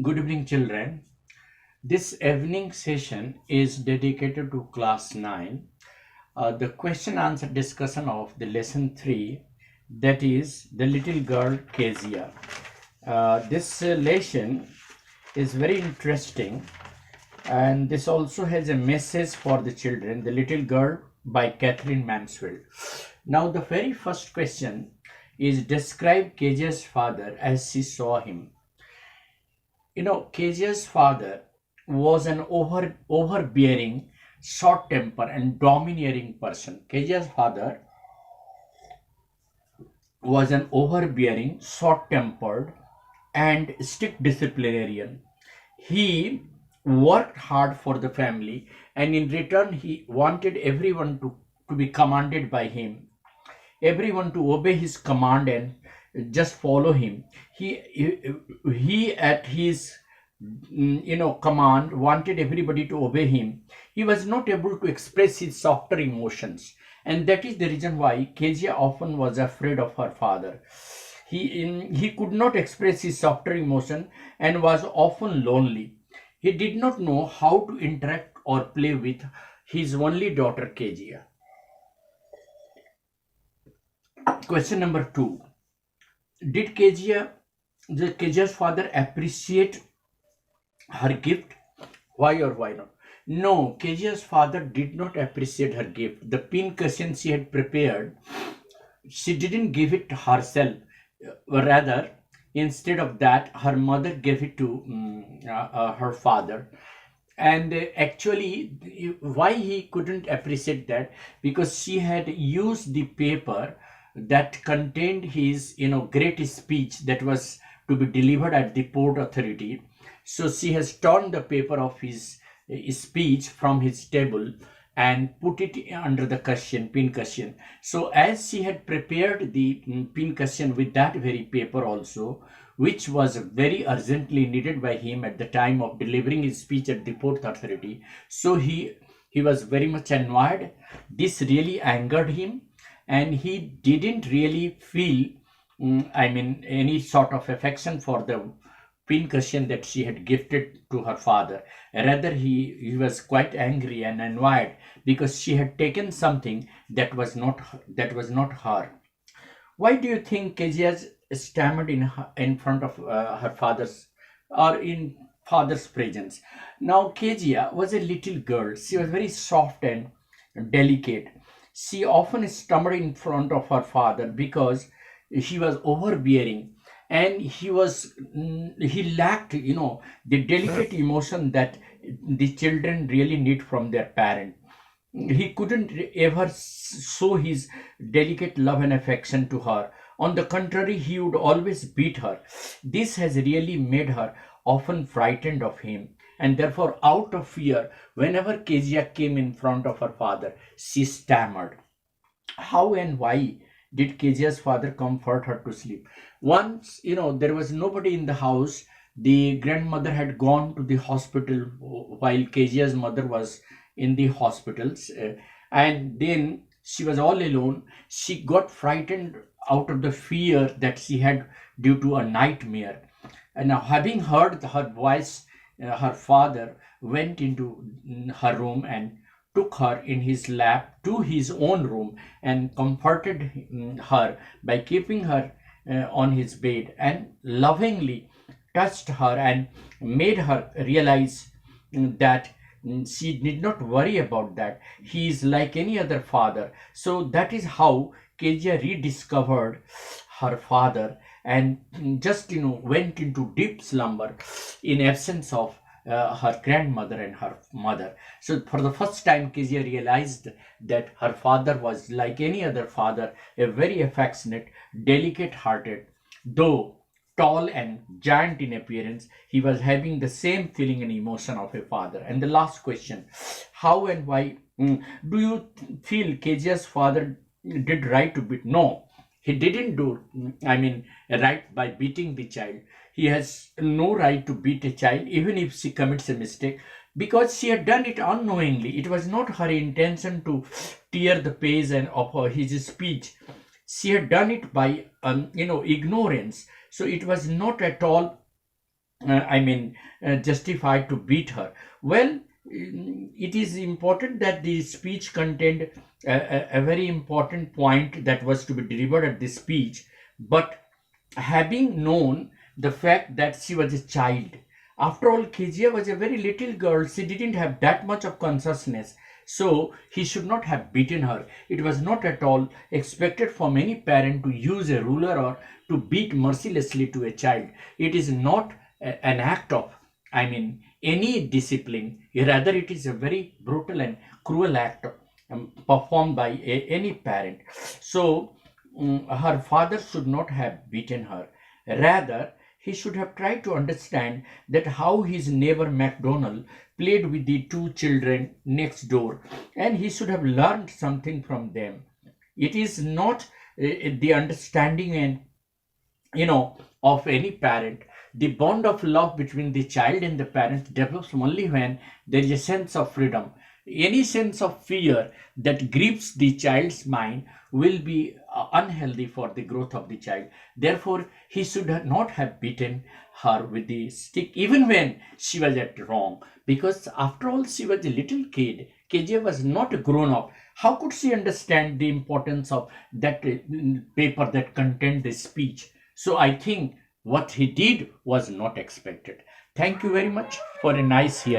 Good evening, children. This evening session is dedicated to class 9. The question answer discussion of the lesson 3, that is the little girl Kezia. This lesson is very interesting, and this also has a message for the children. The Little Girl by Catherine Mansfield. Now, the very first question is, describe Kezia's father as she saw him. Kezia's father was an overbearing, short temper, and domineering person. Kezia's father was an overbearing, short tempered, and strict disciplinarian. He worked hard for the family, and in return, he wanted everyone to be commanded by him, everyone to obey his command and just follow him. He at his command wanted everybody to obey him. He was not able to express his softer emotions, and that is the reason why Kezia often was afraid of her father. He could not express his softer emotion and was often lonely. He did not know how to interact or play with his only daughter Kezia. Question number 2. Did Kezia's father appreciate her gift? Why or why not? No, Kezia's father did not appreciate her gift. The pin cushion she had prepared, she didn't give it herself. Rather, instead of that, her mother gave it to her father. And actually, why he couldn't appreciate that? Because she had used the paper that contained his great speech that was to be delivered at the port authority. So she has torn the paper of his speech from his table and put it under the cushion, pin cushion. So as she had prepared the pin cushion with that very paper also, which was very urgently needed by him at the time of delivering his speech at the port authority, so he was very much annoyed. This really angered him, and he didn't really feel any sort of affection for the pincushion that she had gifted to her father. Rather, he was quite angry and annoyed because she had taken something that was not her. Why do you think Kezia stammered in front of her father's, or in father's presence? Now, Kezia was a little girl. She was very soft and delicate. She often stammered in front of her father because he was overbearing, and he lacked the delicate emotion that the children really need from their parent. He couldn't ever show his delicate love and affection to her. On the contrary, he would always beat her. This has really made her often frightened of him, and therefore, out of fear, whenever Kezia came in front of her father, she stammered. How and why did Kezia's father comfort her to sleep? Once, there was nobody in the house. The grandmother had gone to the hospital while Kezia's mother was in the hospitals, and then she was all alone. She got frightened out of the fear that she had due to a nightmare. And now, having heard her voice, her father went into her room and took her in his lap to his own room and comforted her by keeping her on his bed, and lovingly touched her and made her realize that she need not worry about that. He is like any other father. So that is how Kezia rediscovered her father and just went into deep slumber in absence of her grandmother and her mother. So for the first time, Kezia realized that her father was like any other father, a very affectionate, delicate hearted, though tall and giant in appearance. He was having the same feeling and emotion of a father. And the last question, how and why do you feel Kezia's father did right to beat? No, he didn't do, right by beating the child. He has no right to beat a child, even if she commits a mistake, because she had done it unknowingly. It was not her intention to tear the page and of his speech. She had done it by ignorance. So it was not at all justified to beat her. Well, it is important that the speech contained a very important point that was to be delivered at this speech, but having known the fact that she was a child, after all, Kezia was a very little girl, she didn't have that much of consciousness, so he should not have beaten her. It was not at all expected from any parent to use a ruler or to beat mercilessly to a child. It is not an act of, any discipline. Rather, it is a very brutal and cruel act performed by any parent. So, her father should not have beaten her. Rather, he should have tried to understand that how his neighbor MacDonald played with the two children next door, and he should have learned something from them. It is not the understanding and of any parent. The bond of love between the child and the parent develops only when there is a sense of freedom. Any sense of fear that grips the child's mind will be unhealthy for the growth of the child. Therefore, he should not have beaten her with the stick even when she was at wrong, because after all, she was a little kid. KJ was not a grown up. How could she understand the importance of that paper that contained the speech? So I think what he did was not expected. Thank you very much for a nice hearing.